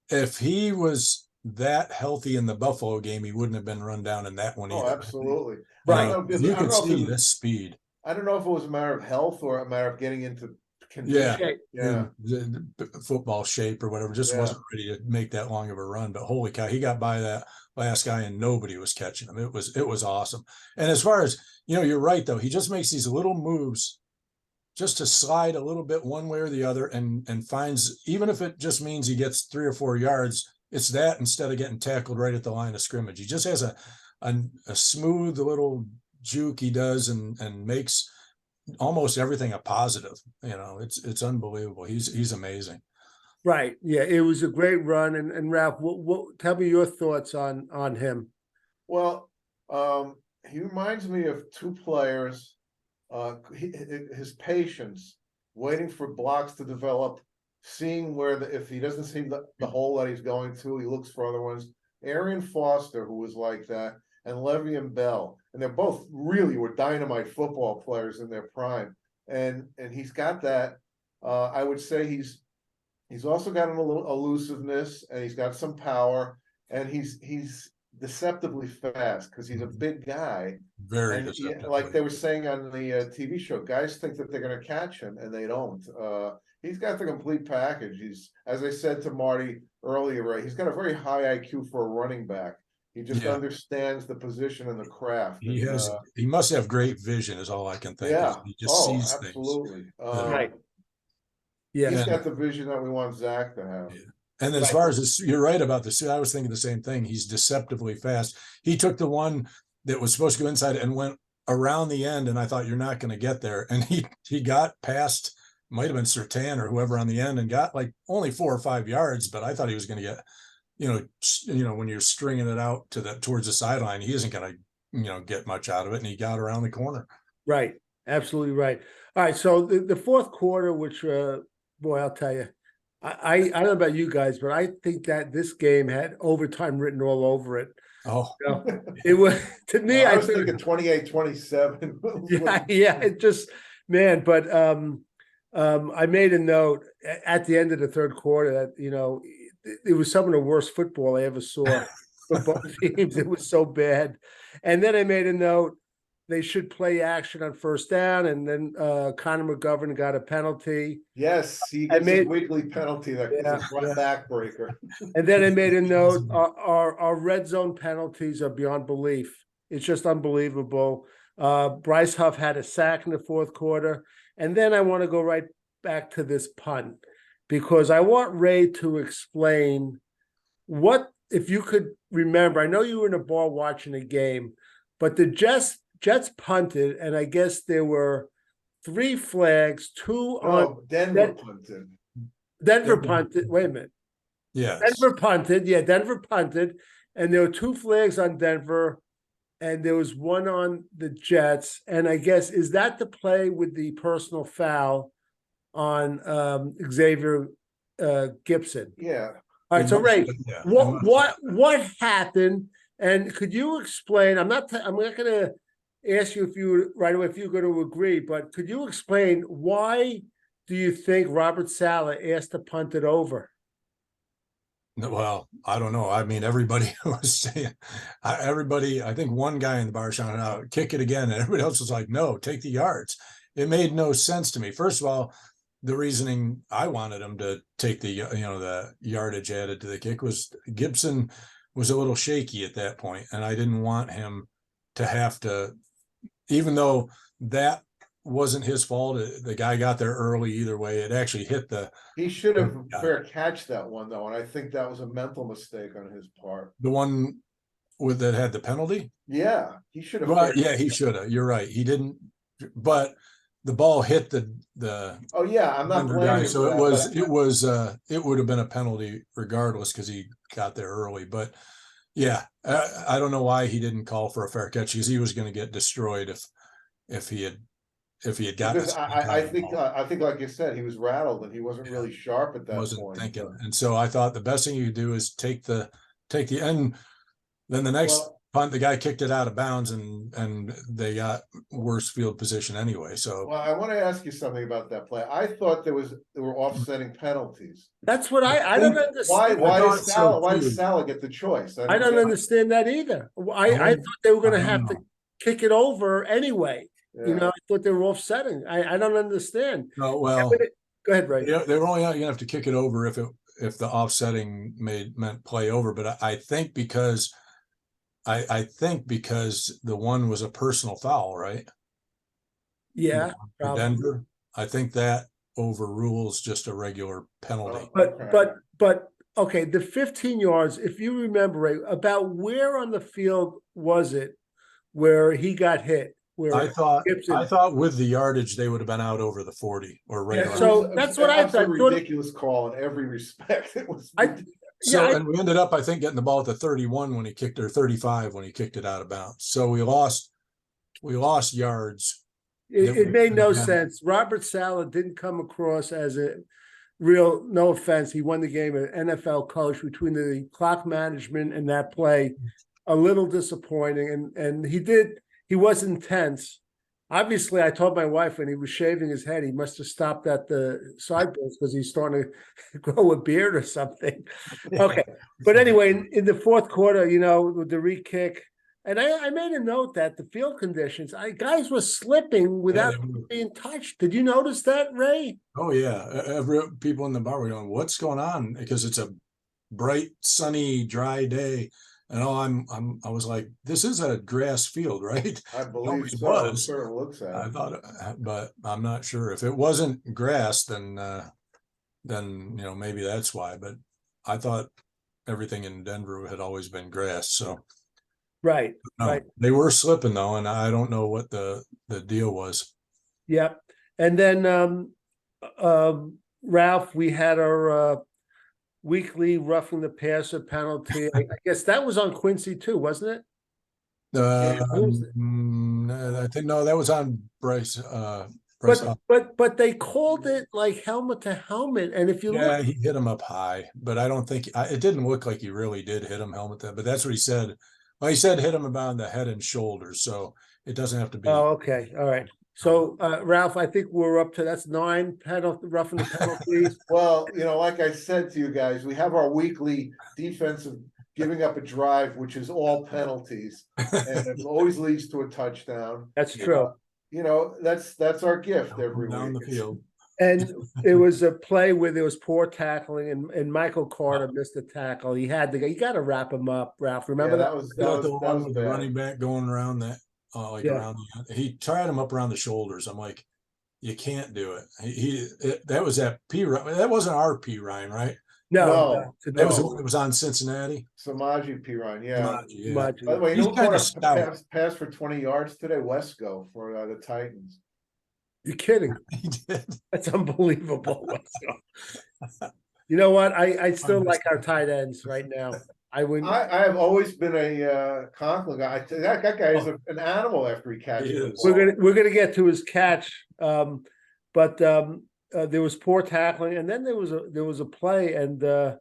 if he was that healthy in the Buffalo game, he wouldn't have been run down in that one either. Absolutely. Right. You could see this speed. I don't know if it was a matter of health or a matter of getting into condition. The football shape or whatever, just wasn't ready to make that long of a run. But holy cow, he got by that last guy and nobody was catching him. It was awesome. And as far as, you're right though, he just makes these little moves just to slide a little bit one way or the other and finds, even if it just means he gets 3 or 4 yards, it's that instead of getting tackled right at the line of scrimmage. He just has a smooth little juke he does and makes almost everything a positive. It's unbelievable. He's amazing. Right. Yeah, it was a great run. And Ralph, tell me your thoughts on him. Well, he reminds me of two players. His patience, waiting for blocks to develop, seeing where if he doesn't see the hole that he's going to, he looks for other ones. Arian Foster, who was like that, and Le'Veon Bell, and they're both really were dynamite football players in their prime. And he's got that. I would say he's also got a little elusiveness, and he's got some power, and he's deceptively fast because he's a big guy. Very deceptive. Like they were saying on the TV show, guys think that they're going to catch him, and they don't. He's got the complete package. He's, as I said to Marty earlier, right, he's got a very high IQ for a running back. He just understands the position and the craft. He must have great vision is all I can think of. He just sees absolutely. things. Right. Yeah. He's got the vision that we want Zach to have. Yeah. And as far as this, you're right about this. I was thinking the same thing. He's deceptively fast. He took the one that was supposed to go inside and went around the end, and I thought, you're not going to get there. And he got past might have been Surtain or whoever on the end, and got like only 4 or 5 yards, but I thought he was going to get, when you're stringing it out towards the sideline, he isn't going to, get much out of it. And he got around the corner. Right. Absolutely right. All right. So the fourth quarter, which, boy, I'll tell you, I don't know about you guys, but I think that this game had overtime written all over it. Oh, It was, to me, I was thinking 28-27. yeah, it just, man, but I made a note at the end of the third quarter that, it was some of the worst football I ever saw for both teams. It was so bad. And then I made a note, they should play action on first down, and then Connor McGovern got a penalty. Yes, he gets a weekly penalty that is a backbreaker. And then I made a note, our red zone penalties are beyond belief. It's just unbelievable. Bryce Huff had a sack in the fourth quarter. And then I want to go right back to this punt, because I want Ray to explain what, if you could remember, I know you were in a bar watching a game, but the Jets punted, and I guess there were 3 flags, 2 on Denver punted. Denver punted. Wait a minute. yes. Denver punted. Yeah, Denver punted, and there were 2 flags on Denver, and there was 1 on the Jets. And I guess, is that the play with the personal foul on Xavier Gibson? Yeah. All right, so Ray, Yeah. what happened? And could you explain? I'm not going to ask you if you right away if you're going to agree, but could you explain why do you think Robert Saleh asked to punt it over? Well, I don't know. I mean, everybody was saying, I think one guy in the bar shouted out, "Kick it again," and everybody else was like, "No, take the yards." It made no sense to me. First of all, the reasoning I wanted him to take the yardage added to the kick was Gibson was a little shaky at that point, and I didn't want him to have to, even though that wasn't his fault. The guy got there early either way. It actually hit He should have fair catch that one though, and I think that was a mental mistake on his part. the one that had the penalty. Yeah, he should have. Well, yeah, he should have. You're right. He didn't, but the ball hit the Oh yeah, I'm not Denver blaming guy. So that, it would have been a penalty regardless because he got there early. But yeah, I don't know why he didn't call for a fair catch, because he was going to get destroyed if he had gotten. Because I think like you said, he was rattled and he wasn't really sharp at that wasn't point. thinking, and so I thought the best thing you could do is take the end. Then the next punt, the guy kicked it out of bounds, and they got worse field position anyway. So, well, I want to ask you something about that play. I thought there were offsetting penalties. That's what I don't understand. Why does Saleh get the choice? I don't understand that either. I thought they were going to have to kick it over anyway. Yeah. I thought they were offsetting. I don't understand. no, well, go ahead, Ray. they were only going to have to kick it over if the offsetting meant play over. But I think because the one was a personal foul, right? Yeah, For Denver, I think that overrules just a regular penalty. But okay, the 15 yards, if you remember, Ray, about where on the field was it where he got hit? Where I thought with the yardage they would have been out over the 40 or right. Yeah, so that's what I thought. Ridiculous call in every respect. It was. And we ended up, I think, getting the ball at the 31 when he kicked, or 35 when he kicked it out of bounds. So we lost yards. It made no sense. Robert Saleh didn't come across as a real, no offense, he won the game, an NFL coach, between the clock management and that play. A little disappointing, and he was intense. Obviously, I told my wife when he was shaving his head, he must have stopped at the sideburns because he's starting to grow a beard or something. Okay. But anyway, in the fourth quarter, with the re-kick, and I made a note that the field conditions, guys were slipping without being touched. Did you notice that, Ray? Oh, yeah. People in the bar were going, "What's going on?" Because it's a bright, sunny, dry day. And I was like, this is a grass field, right? I believe so. Was. Sure it looks at. I thought, but I'm not sure. If it wasn't grass, then maybe that's why. But I thought everything in Denver had always been grass. So right, right. They were slipping though, and I don't know what the deal was. Yep. And then Ralph, we had our weekly roughing the passer penalty. I guess that was on Quincy too, wasn't it? I think no, that was on Bryce. Bryce. But they called it like helmet to helmet, and if you Yeah, look, he hit him up high, but I don't think it didn't look like he really did hit him helmet that. But that's what he said. Well, he said hit him about the head and shoulders, so it doesn't have to be. oh, okay, all right. So Ralph, I think we're up to that's 9 penalty roughing the penalties. Well, like I said to you guys, we have our weekly defensive giving up a drive, which is all penalties, and it always leads to a touchdown. That's true. That's our gift every Down week. the field. And it was a play where there was poor tackling, and Michael Carter missed the tackle. He had to. You got to wrap him up, Ralph. Remember Yeah, that? The one with the bad. running back going around that, around. He tied him up around the shoulders. I'm like, you can't do it. That was that P. That wasn't our P. Ryan, right? No, that was the one that was on Cincinnati. Samaji Piran, yeah. Yeah. By the way, He's you know kinda what pass for 20 yards today? Wesco for the Titans. you're kidding. He did. That's unbelievable. You know what? I still like our tight ends right now. I wouldn't. I have always been a Conklin guy. That guy is an animal after he catches it. We're gonna get to his catch, but there was poor tackling, and then there was a play, and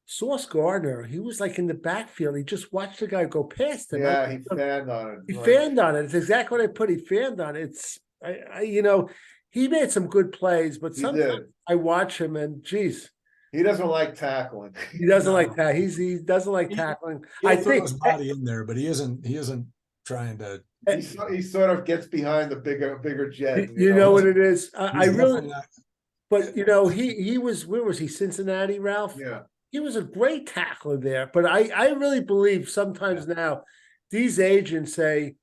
Sauce Gardner, he was like in the backfield. He just watched the guy go past him. Yeah, he fanned on it. He fanned on it. It's exactly what I put. He fanned on it. It's he made some good plays, but sometimes I watch him and geez. He doesn't like tackling. He doesn't like that. He doesn't like tackling. I think his body in there, but he isn't trying to. He sort of gets behind the bigger jet. You know what it is? I really. Not, but he was, where was he? Cincinnati, Ralph? Yeah. He was a great tackler there. But I really believe sometimes now these agents say,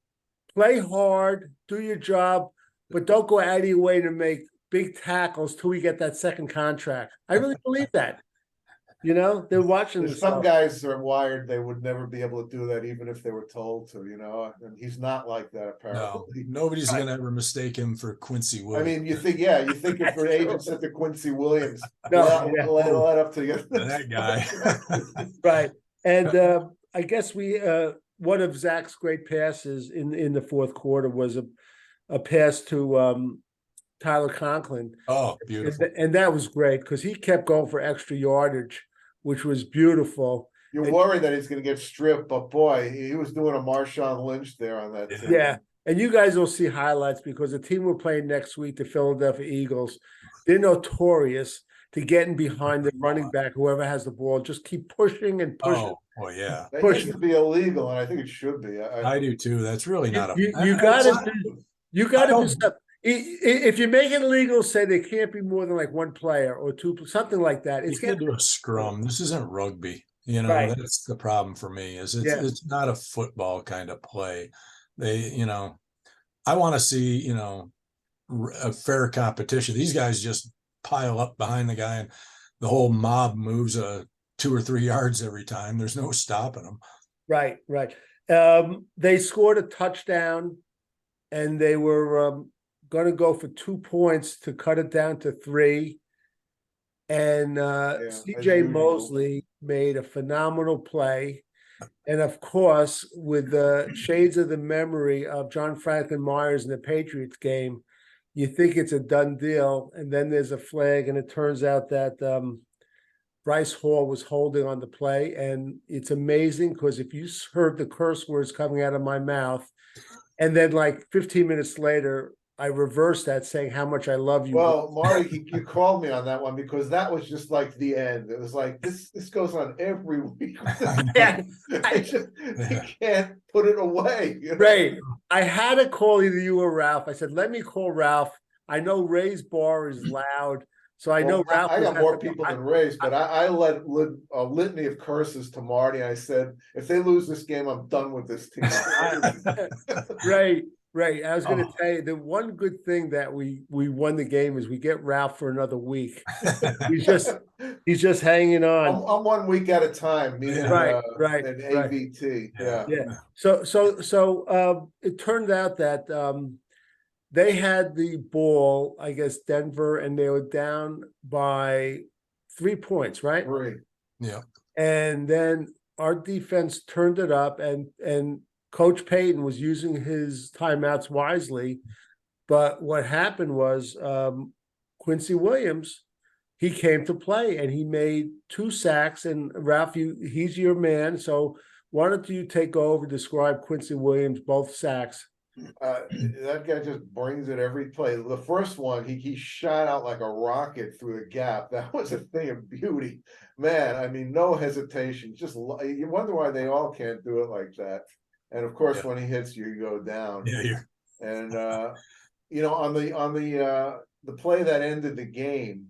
play hard, do your job, but don't go out of your way to make big tackles till we get that second contract. I really believe that. They're watching this. Some guys are wired, they would never be able to do that even if they were told to, and he's not like that apparently. No, nobody's gonna ever mistake him for Quincy Williams. I mean, you think if for agents at the Quincy Williams, let up to you. That guy. Right. And I guess one of Zach's great passes in the fourth quarter was a pass to Tyler Conklin. Oh, beautiful. And that was great because he kept going for extra yardage, which was beautiful. You're worried that he's going to get stripped, but boy, he was doing a Marshawn Lynch there on that team. Yeah, and you guys will see highlights because the team we're playing next week, the Philadelphia Eagles, they're notorious to getting behind the running back, whoever has the ball, just keep pushing and pushing. Oh yeah. That used to be illegal, and I think it should be. I do too. That's really not you got to do stuff. If you make it illegal, say there can't be more than like one player or two, something like that. It's going to do a scrum. This isn't rugby. Right. That's the problem for me. It's not a football kind of play. I want to see a fair competition. These guys just pile up behind the guy, and the whole mob moves 2 or 3 yards every time. There's no stopping them. Right. They scored a touchdown, and they were going to go for 2 points to cut it down to 3. And CJ Mosley made a phenomenal play. And of course, with the shades of the memory of John Franklin Myers in the Patriots game, you think it's a done deal. And then there's a flag, and it turns out that Bryce Hall was holding on the play. And it's amazing because if you heard the curse words coming out of my mouth, and then like 15 minutes later, I reversed that saying how much I love you. Well, Marty, you called me on that one because that was just like the end. It was like this goes on every week. You can't put it away. Right. I had to call either you or Ralph. I said, let me call Ralph. I know Ray's bar is loud. So I know Ralph. I got more people than Ray's, but I led a litany of curses to Marty. I said, if they lose this game, I'm done with this team. Right. I was going to tell you the one good thing that we won the game is we get Ralph for another week. he's just hanging on. I'm 1 week at a time. Right. And AVT. Yeah. So it turned out that they had the ball, I guess, Denver, and they were down by 3 points, right? 3. Yeah. And then our defense turned it up, and Coach Payton was using his timeouts wisely. But what happened was Quincy Williams, he came to play and he made 2 sacks. And Ralph, he's your man. So why don't you take over, describe Quincy Williams, both sacks? That guy just brings it every play. The first one, he shot out like a rocket through the gap. That was a thing of beauty, man. I mean, no hesitation. Just you wonder why they all can't do it like that. And of course, when he hits you, you go down. Yeah. And on the play that ended the game,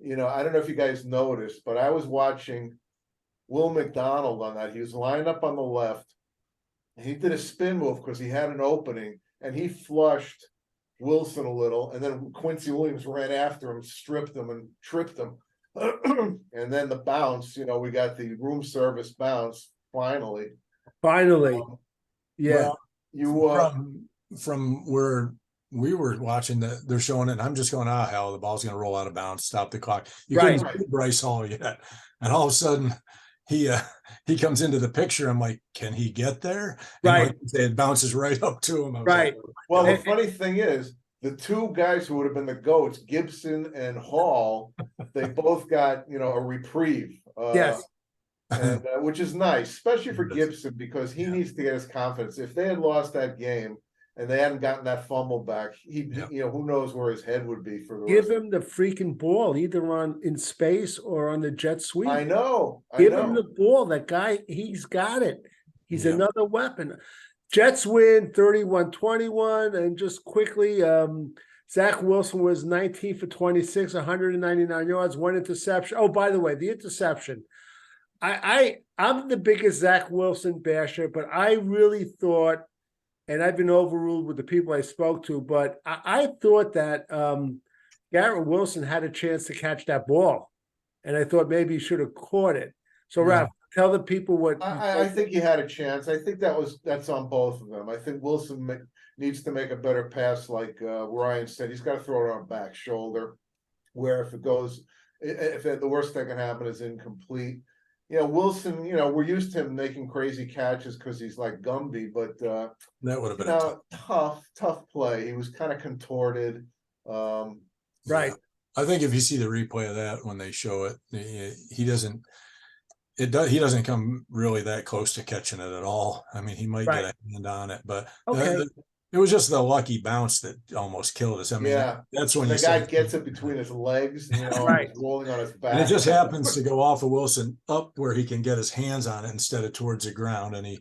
I don't know if you guys noticed, but I was watching Will McDonald on that. He was lined up on the left. He did a spin move because he had an opening, and he flushed Wilson a little, and then Quincy Williams ran after him, stripped him, and tripped him. And then the bounce, we got the room service bounce finally. Yeah. Well, from where we were watching that, they're showing it, and I'm just going, hell, the ball's going to roll out of bounds, stop the clock. You couldn't see Bryce Hall yet, and all of a sudden he comes into the picture. I'm like, can he get there? And Right. like it bounces right up to him. I was Right. like, well, the funny thing is, the 2 guys who would have been the GOATs, Gibson and Hall, they both got, a reprieve. Yes. And which is nice, especially for Yes. Gibson, because he needs to get his confidence. If they had lost that game and they hadn't gotten that fumble back, who knows where his head would be for the Give rest. him the freaking ball, either in space or on the jet sweep. I know. Give him the ball. That guy, he's got it. He's another weapon. Jets win 31-21. And just quickly, Zach Wilson was 19 for 26, 199 yards, 1 interception. Oh, by the way, the interception. I'm the biggest Zach Wilson basher, but I really thought, and I've been overruled with the people I spoke to, but I thought that Garrett Wilson had a chance to catch that ball. And I thought maybe he should have caught it. So, Ralph, tell the people what I think he had a chance. I think that's on both of them. I think Wilson needs to make a better pass, like Ryan said. He's got to throw it on back shoulder, where if the worst that can happen is incomplete. Wilson, we're used to him making crazy catches because he's like Gumby, but that would have been a tough play. He was kind of contorted. Right. Yeah. I think if you see the replay of that when they show it, he doesn't come really that close to catching it at all. I mean, he might get a hand on it, but it was just the lucky bounce that almost killed us. I mean, that's when the guy gets it between his legs, Right. He's rolling on his back. And it just happens to go off of Wilson up where he can get his hands on it instead of towards the ground, and he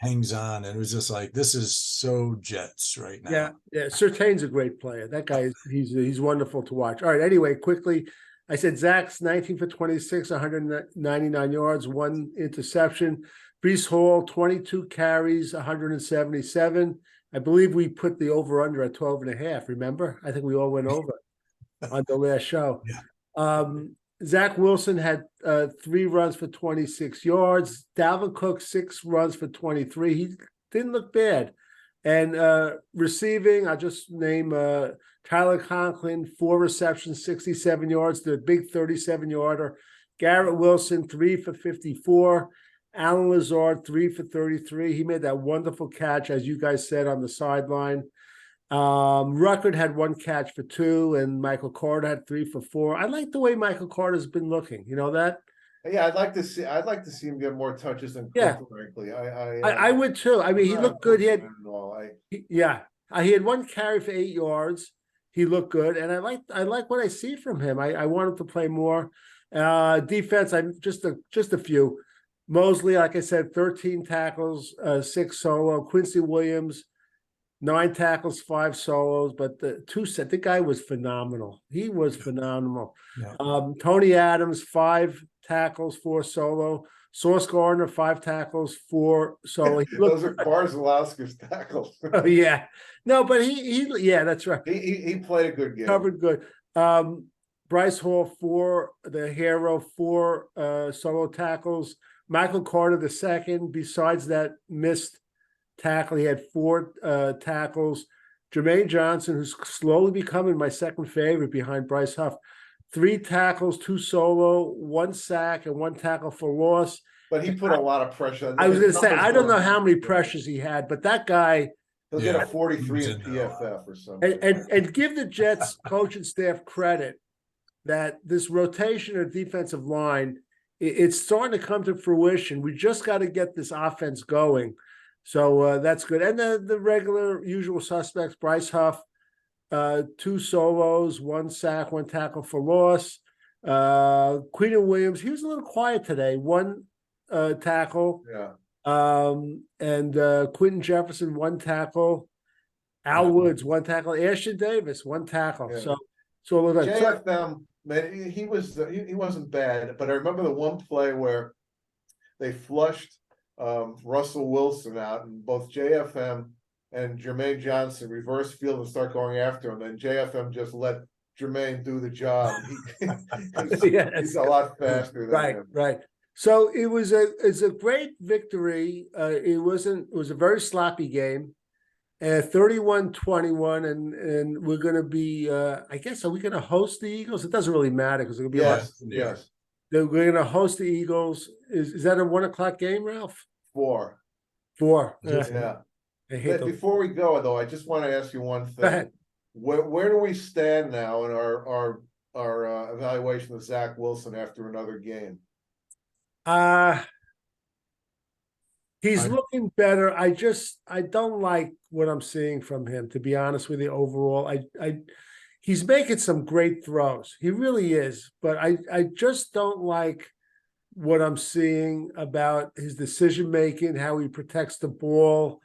hangs on. And it was just like, this is so Jets right now. Yeah. Surtain's a great player. That guy, he's wonderful to watch. All right. Anyway, quickly, I said Zach's 19 for 26, 199 yards, 1 interception. Breece Hall, 22 carries, 177. I believe we put the over-under at 12.5. Remember? I think we all went over on the last show. Yeah. Zach Wilson had 3 runs for 26 yards. Dalvin Cook, 6 runs for 23. He didn't look bad. And receiving, I'll just name Tyler Conklin, 4 receptions, 67 yards, the big 37-yarder. Garrett Wilson, 3 for 54. Alan Lazard, 3 for 33. He made that wonderful catch, as you guys said, on the sideline. Ruckert had 1 catch for 2, and Michael Carter had 3 for 4. I like the way Michael Carter's been looking. You know that? Yeah, I'd like to see him get more touches than Cook, frankly. I would too. I mean, he looked good. He had he had 1 carry for 8 yards. He looked good, and I like what I see from him. I want him to play more. Defense, I'm just a few. Mosley, like I said, 13 tackles, 6 solo. Quincy Williams, 9 tackles, 5 solos. But the guy was phenomenal. He was phenomenal. Yeah. Tony Adams, 5 tackles, 4 solo. Sauce Gardner, 5 tackles, 4 solo. Those are Barzalowski's tackles. Oh, yeah. No, but he that's right. He played a good game. Covered good. Bryce Hall, 4, the hero, 4 solo tackles. Michael Carter, the second, besides that missed tackle, he had 4 tackles. Jermaine Johnson, who's slowly becoming my second favorite behind Bryce Huff. 3 tackles, 2 solo, 1 sack, and 1 tackle for loss. But he put a lot of pressure. I was going to His say, numbers I don't know were- how many pressures he had, but that guy, He'll get Yeah, a 43 he in was in there a lot. PFF or something. and give the Jets coaching staff credit that this rotation of defensive line, it's starting to come to fruition. We just got to get this offense going. So that's good. And the regular usual suspects, Bryce Huff, 2 solos, 1 sack, 1 tackle for loss. Queenan Williams, he was a little quiet today, 1 tackle. Yeah. And Quentin Jefferson, 1 tackle. Al Woods, 1 tackle. Ashton Davis, 1 tackle. Yeah. So like, JFM, man, he wasn't bad, but I remember the one play where they flushed Russell Wilson out, and both JFM and Jermaine Johnson reverse field and start going after him, and JFM just let Jermaine do the job. He's a lot faster than right, him. right. So it's a great victory. It was a very sloppy game. 31-21, and we're going to be, I guess, are we going to host the Eagles? It doesn't really matter because it'll be Yes. We're going to host the Eagles. Is that a 1 o'clock game, Ralph? 4. 4. Yeah. I hate Before we go, though, I just want to ask you one Go thing. ahead. Where do we stand now in our evaluation of Zach Wilson after another game? He's looking better. I don't like what I'm seeing from him, to be honest with you. Overall, he's making some great throws. He really is, but I just don't like what I'm seeing about his decision making, how he protects the ball,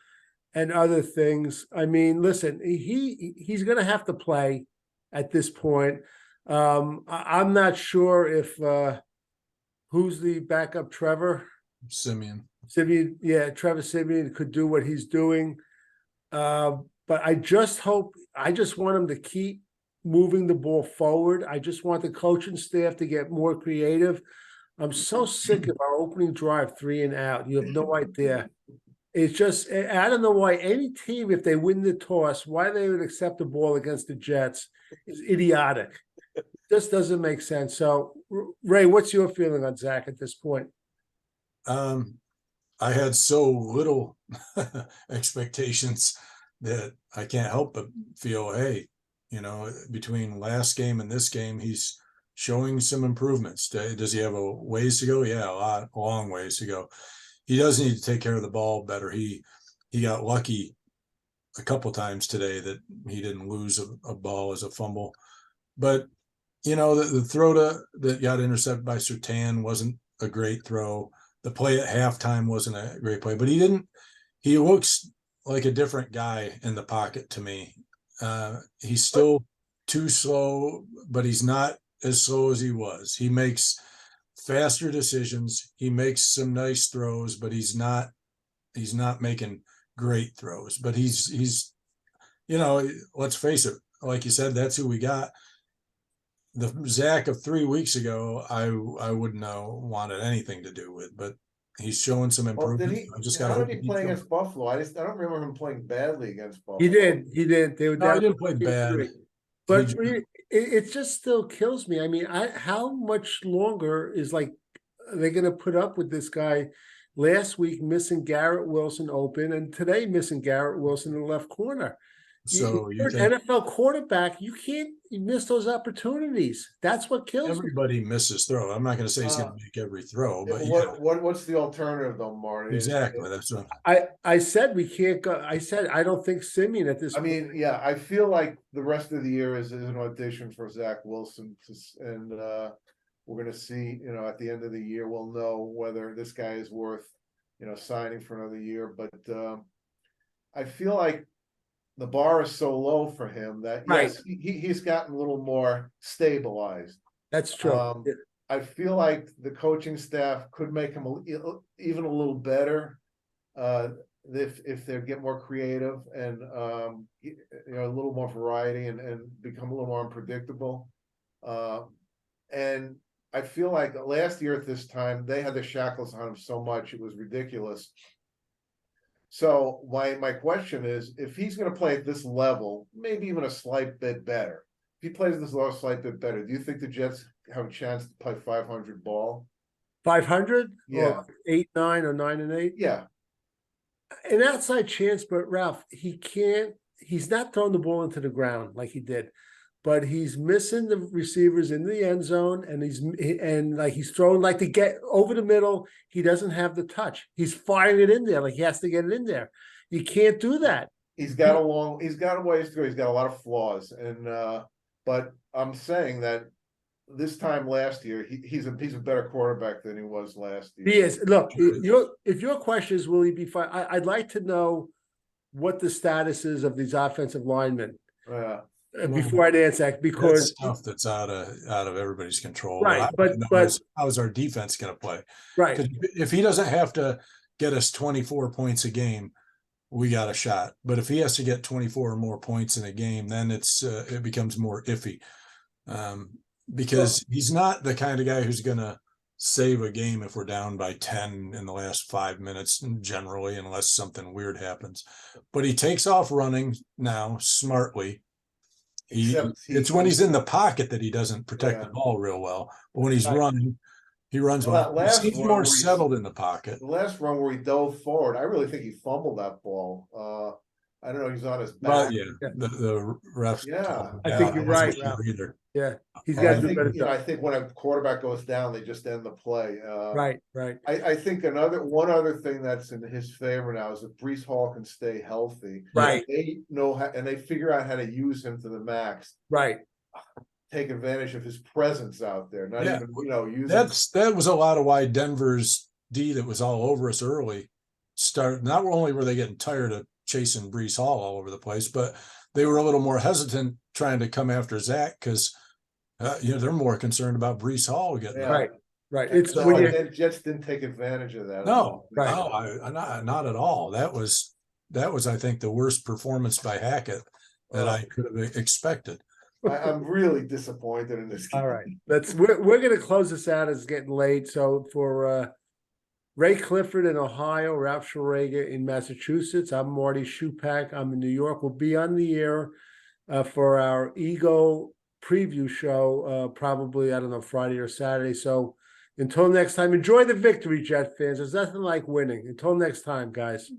and other things. I mean, listen, he's going to have to play at this point. I'm not sure if who's the backup, Trevor Simeon. Simeon. Yeah, Trevor Simeon could do what he's doing. But I just want him to keep moving the ball forward. I just want the coaching staff to get more creative. I'm so sick of our opening drive 3 and out. You have no idea. It's just, I don't know why any team, if they win the toss, why they would accept the ball against the Jets is idiotic. It just doesn't make sense. So, Ray, what's your feeling on Zach at this point? I had so little expectations that I can't help but feel, hey, between last game and this game, he's showing some improvements. Does he have a ways to go? Yeah, a long ways to go. He does need to take care of the ball better. He got lucky a couple times today that he didn't lose a ball as a fumble. But, the throw that got intercepted by Surtain wasn't a great throw. The play at halftime wasn't a great play, but he looks like a different guy in the pocket to me. He's still too slow, but he's not as slow as he was. He makes faster decisions. He makes some nice throws, but he's not making great throws. But he's let's face it, like you said, that's who we got. The Zach of 3 weeks ago, I wouldn't have wanted anything to do with, but he's showing some improvement. How did he play against Buffalo? I don't remember him playing badly against Buffalo. He did. They were No, down he didn't play bad. But it just still kills me. I mean, how much longer is they going to put up with this guy? Last week missing Garrett Wilson open, and today missing Garrett Wilson in the left corner. So you're an NFL quarterback, you miss those opportunities. That's what kills everybody misses throw. I'm not going to say he's going to make every throw, but what's the alternative though, Marty? Exactly. That's what I said we can't go. I said I don't think Simeon at this. I mean, yeah, I feel like the rest of the year is an audition for Zach Wilson, and we're going to see. At the end of the year, we'll know whether this guy is worth signing for another year. But I feel like the bar is so low for him that yes, he's gotten a little more stabilized. That's true. I feel like the coaching staff could make him even a little better if they get more creative and a little more variety and become a little more unpredictable. And I feel like last year at this time they had the shackles on him so much it was ridiculous. So my question is, if he's gonna play at this level, maybe even a slight bit better. If he plays at this level, a slight bit better, do you think the Jets have a chance to play 500 ball? 500? Yeah. Or 8, 9, or 9 and 8? Yeah, An outside chance, but Ralph, he's not throwing the ball into the ground like he did, but he's missing the receivers in the end zone, and he's throwing like to get over the middle. He doesn't have the touch. He's firing it in there like he has to get it in there. You can't do that. he's got a ways to go. He's got a lot of flaws, and but I'm saying that this time last year, he's a better quarterback than he was last year. He is. Look, if your question is, will he be fine? I'd like to know what the status is of these offensive linemen before I'd answer that, because That's stuff that's out of everybody's control. Right, What I but wanna know is, how's our defense going to play? right, 'Cause if he doesn't have to get us 24 points a game, we got a shot. But if he has to get 24 or more points in a game, then it becomes more iffy. Because he's not the kind of guy who's going to save a game if we're down by 10 in the last 5 minutes, generally, unless something weird happens. But he takes off running now smartly. It's when he's in the pocket that he doesn't protect the ball real well. But when he's running, he runs well. He seems more settled in the pocket. The last run where he dove forward, I really think he fumbled that ball. I don't know, he's on his back. But the refs. Yeah. I think you're right, Ralph. Either. yeah, he's I got to do think, better. I think when a quarterback goes down, they just end the play. Right. I think one other thing that's in his favor now is if Breece Hall can stay healthy. Right. They know how, and they figure out how to use him to the max. Right. Take advantage of his presence out there. Not even, using. That was a lot of why Denver's D that was all over us early started. Not only were they getting tired of chasing Breece Hall all over the place, but they were a little more hesitant trying to come after Zach because they're more concerned about Breece Hall getting right. It's so when Jets didn't take advantage of that. No, not at all. That was I think the worst performance by Hackett that I could have expected. I'm really disappointed in this game. All right, we're going to close this out. It's getting late. So for Ray Clifford in Ohio, Ralph Schrager in Massachusetts, I'm Marty Schupak. I'm in New York. We'll be on the air for our Ego preview show, probably, I don't know, Friday or Saturday. So until next time, enjoy the victory, Jet fans. There's nothing like winning. Until next time, guys.